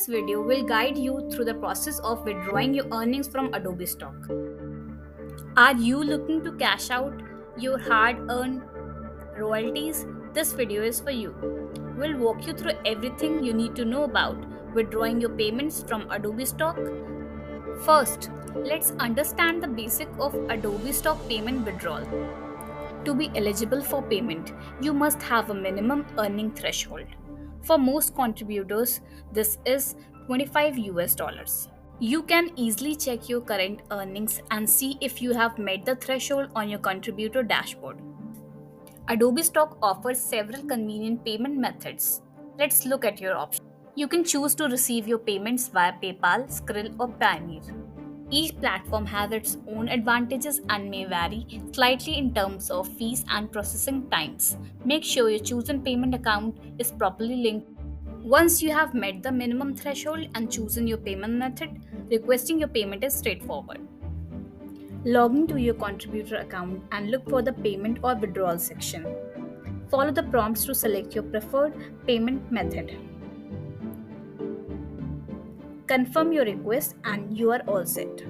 This video will guide you through the process of withdrawing your earnings from Adobe Stock. Are you looking to cash out your hard-earned royalties? This video is for you. We'll walk you through everything you need to know about withdrawing your payments from Adobe Stock. First, let's understand the basic of Adobe Stock payment withdrawal. To be eligible for payment, you must have a minimum earning threshold. For most contributors, this is $25. You can easily check your current earnings and see if you have met the threshold on your contributor dashboard. Adobe Stock offers several convenient payment methods. Let's look at your options. You can choose to receive your payments via PayPal, Skrill, or Payoneer. Each platform has its own advantages and may vary slightly in terms of fees and processing times. Make sure your chosen payment account is properly linked. Once you have met the minimum threshold and chosen your payment method, requesting your payment is straightforward. Log into your contributor account and look for the payment or withdrawal section. Follow the prompts to select your preferred payment method. Confirm your request and you are all set.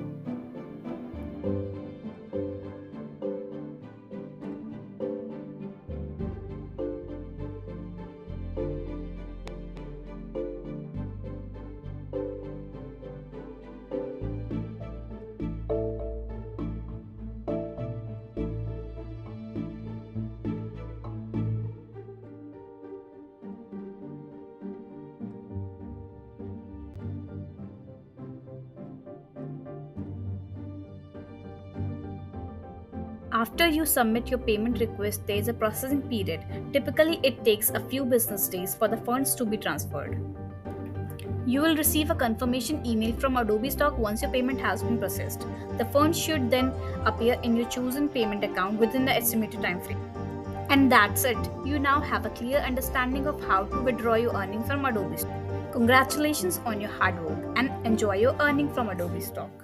After you submit your payment request, there is a processing period. Typically, it takes a few business days for the funds to be transferred. You will receive a confirmation email from Adobe Stock once your payment has been processed. The funds should then appear in your chosen payment account within the estimated time frame. And that's it. You now have a clear understanding of how to withdraw your earnings from Adobe Stock. Congratulations on your hard work and enjoy your earning from Adobe Stock.